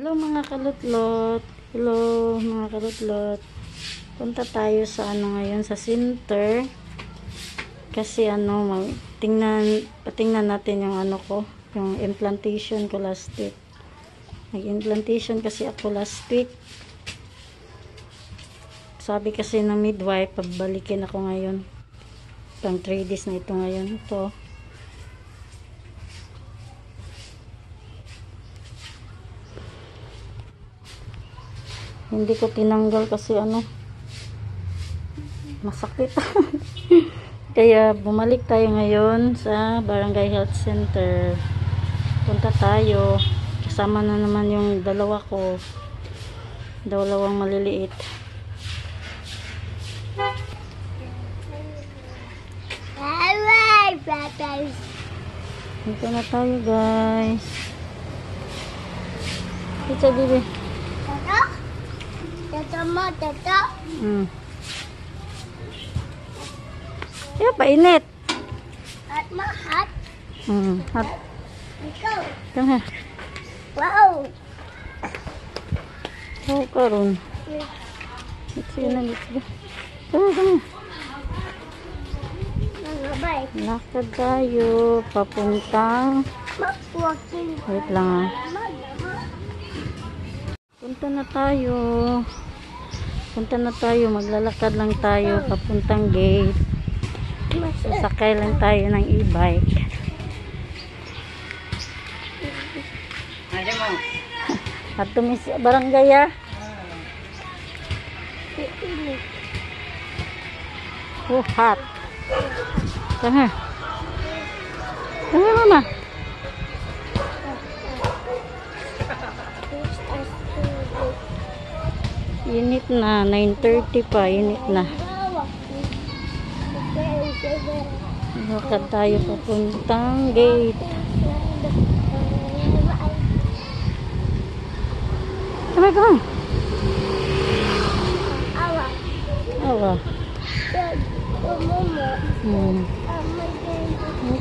Hello mga kalutlot. Hello mga kalutlot. Punta tayo sa ngayon sa center. Kasi patingnan natin yung yung implantation ko last week. Nag-implantation kasi ako last week. Sabi kasi ng midwife, pabalikin ako ngayon. Pang 3 days na ito ngayon. Ito. Hindi ko tinanggal kasi masakit. Kaya bumalik tayo ngayon sa Barangay Health Center. Punta tayo. Kasama na naman yung dalawang maliliit. Dito na tayo, guys. Kita bibi. Tata. Yeah, painit. At mahat. Hot. Ikaw. Tama. Wow. Oh, karon. Let's go. Tama. Bye. Lakad tayo papuntang. Walking. Wait lang. Punta na tayo. Maglalakad lang tayo papuntang gate. Sasakay lang tayo ng e-bike. At tumis barangay hot. Tama mama. Init na, 9:30 pa, init na. Lakad tayo papuntang gate. Come on. Awa.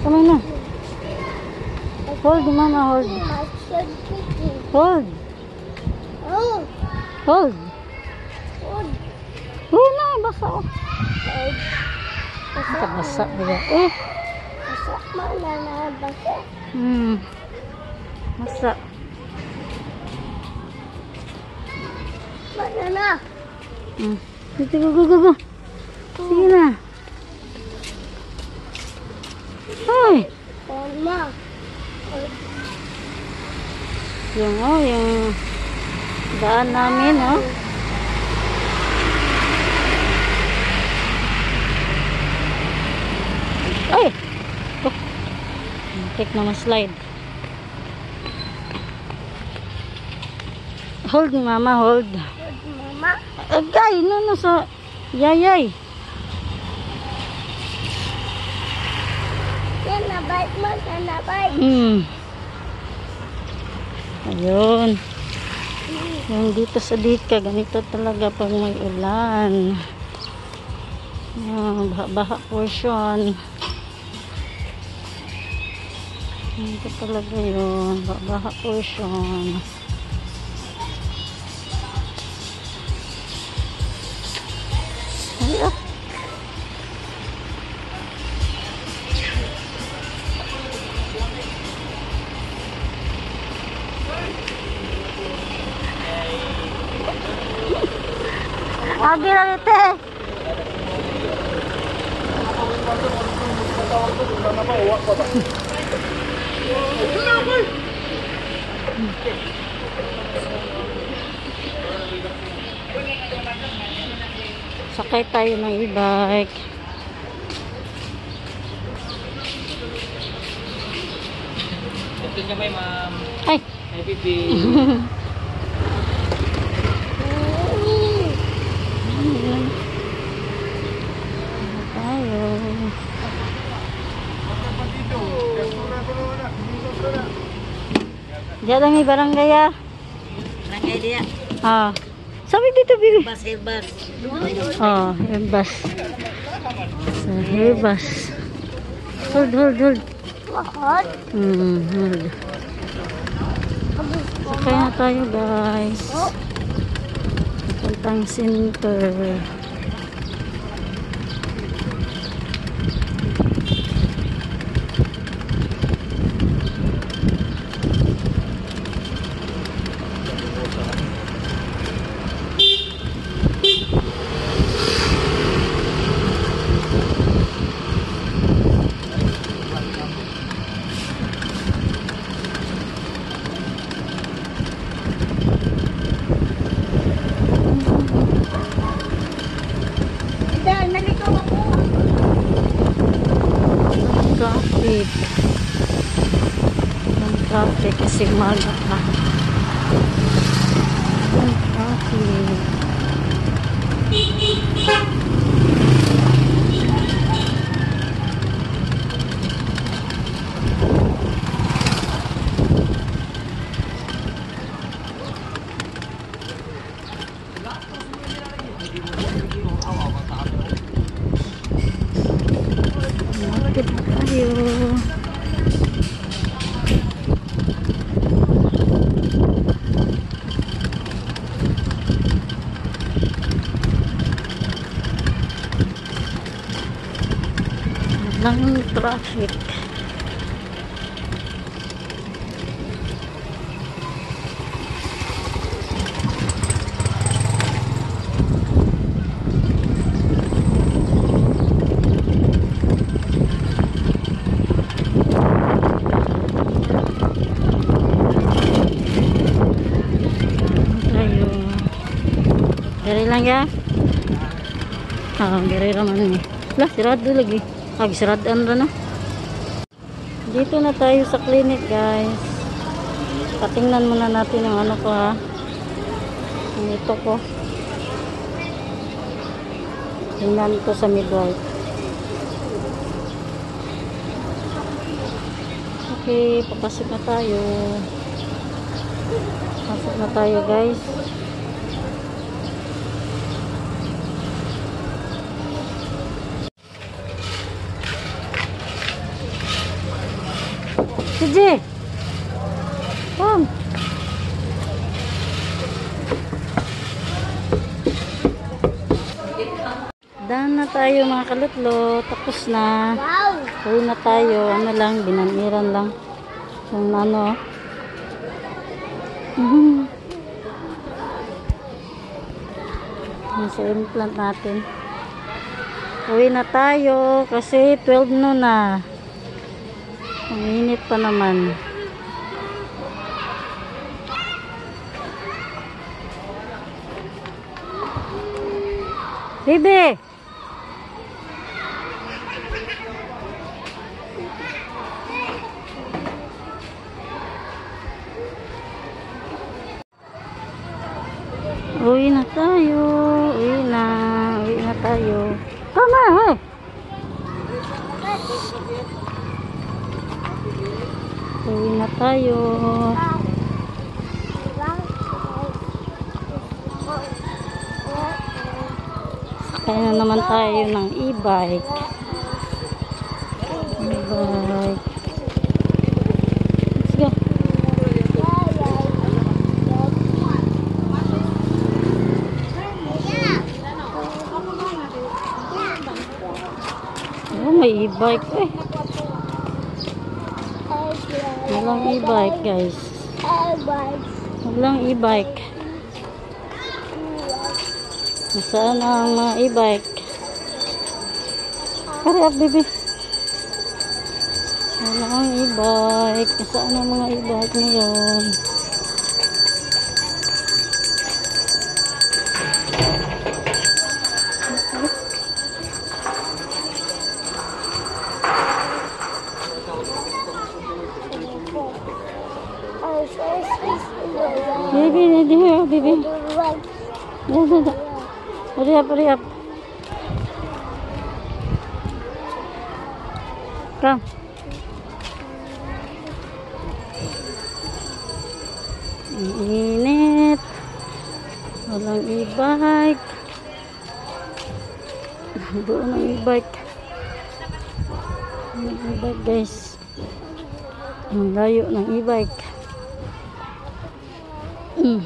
Come on na. Hold, mama, hold. Hold. Hold. Na, basa ko. Basa ba? Basa mana na basa. Basa. Mana na. Dito, go. Sige na. Ay. Mama. Yung daan namin, Ay! Take na ma-slide. Hold, mama, hold. Mama. Agay, sa yayay. Yan na bike mo, Ayun. Yung dito sa Dika, ganito talaga pag may ulan. Baha portion. Ito talaga yun. Baha portion. Ay, Agi lang ito Sakay tayo ng e-bike. Ito niya may ma'am. Ay! Ay, bibi. Tayo. Diyan lang may barangay Barangay dia. Sabi dito, bibi. Bus Airbus. Airbus. Airbus. Hold. Bakit? Hold. Sakay na tayo guys. Puntang center. Traffic. Ang traffic kasi maga pa. Ang traffic. Malapit na tayo. Walang traffic. Tayo. Dari lang ya. Dari raman ni. Lah, sirado lagi. Siradaan ra na. Dito na tayo sa clinic, guys. Patingnan muna natin yung ano ko ha. Yung ito ko. Tingnan ko sa midwife. Okay, papasok na tayo. Pasok na tayo, guys. Sige. Come. Daan na tayo mga kalutlo. Tapos na. Wow! Uwi na tayo. Ano lang, binaniran lang. Yung ano. Yung sa implant natin. Uwi na tayo. Kasi 12 noon na. Ang init pa naman. Bebe! Uwi na tayo. Uwi na tayo. Come on, hey! Uwi na tayo. Sakay na naman tayo ng e-bike. E-bike. Let's go. Oh, may e-bike eh. Walang e-bike, guys. Walang e-bike. Nasaan ang mga e-bike? Hurry up, baby. Walang e-bike. Nasaan ang mga e-bike ngayon? Baby, here, baby. Hurry up, hurry up. Come. Ang init. Walang e-bike. Doon ang e-bike. Ang e-bike, guys. Ang layo ng e-bike. Mm.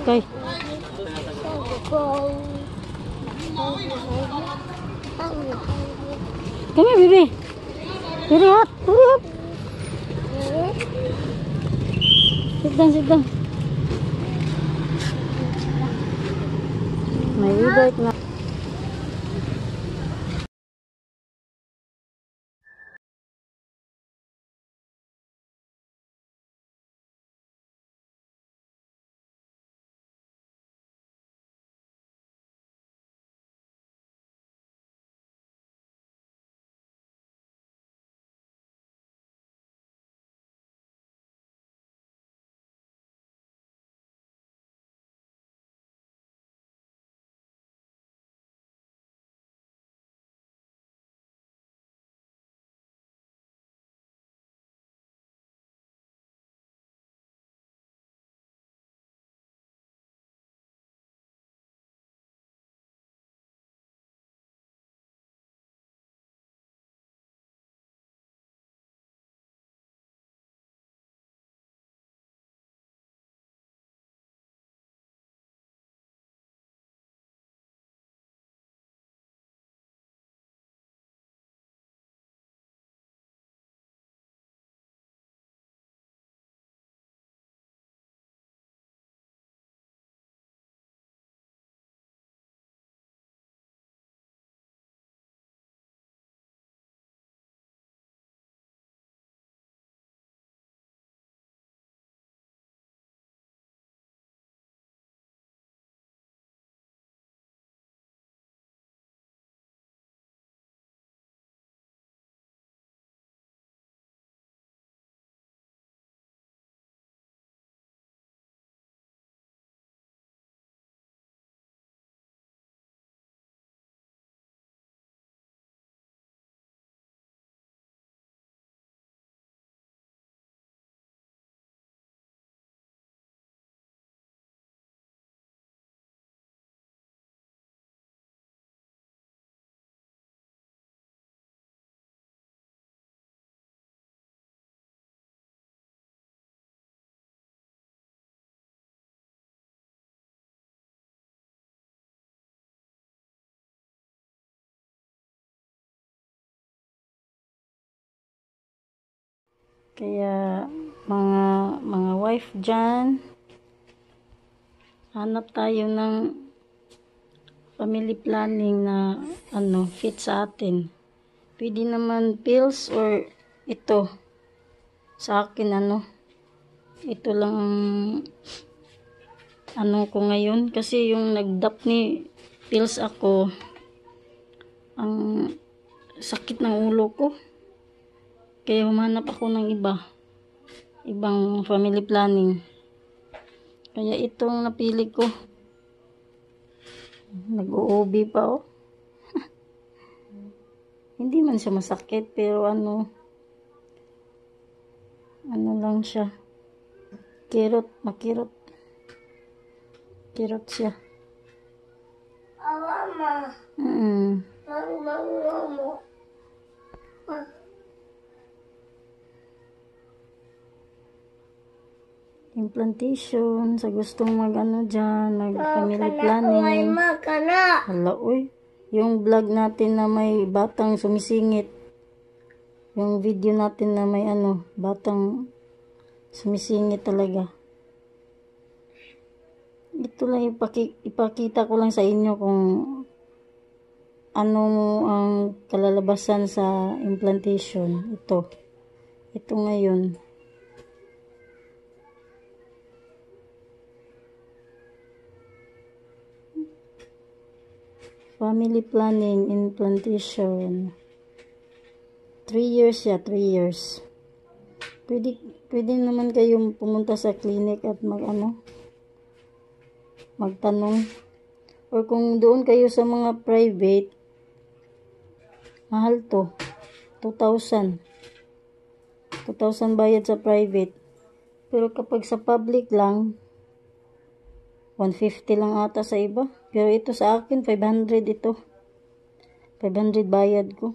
Okay. Come here, baby. Hurry up. Hurry up. Sit down, sit down. May e-bike na. Kaya mga wife dyan, hanap tayo ng family planning na fit sa atin. Pwede naman pills or ito. Sa akin ito lang ko ngayon kasi yung nagdap ni pills ako, ang sakit ng ulo ko. Kaya humanap ako ng ibang family planning. Kaya itong napili ko. Nag-uubi pa Hindi man siya masakit pero lang siya. Makirot. Kirot siya. Mama. Mama. Implantation sa gustong mag family planning. Hala, yung vlog natin na may batang sumisingit. Yung video natin na may batang sumisingit talaga. Ito lang ipakita ko lang sa inyo kung ano ang kalalabasan sa implantation. Ito ngayon. Family planning, implantation. 3 years 3 years. Pwede naman kayong pumunta sa clinic at magtanong. Or kung doon kayo sa mga private, mahal to. 2,000 bayad sa private. Pero kapag sa public lang, 150 lang ata sa iba. Pero ito sa akin, 500 ito. 500 bayad ko.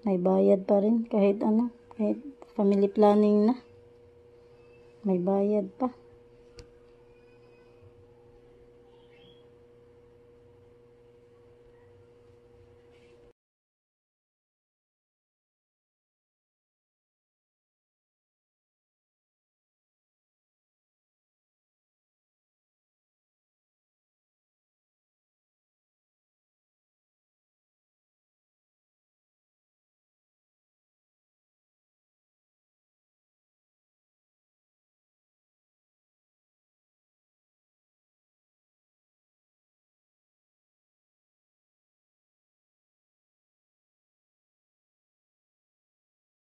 May bayad pa rin kahit ano, kahit family planning na. May bayad pa.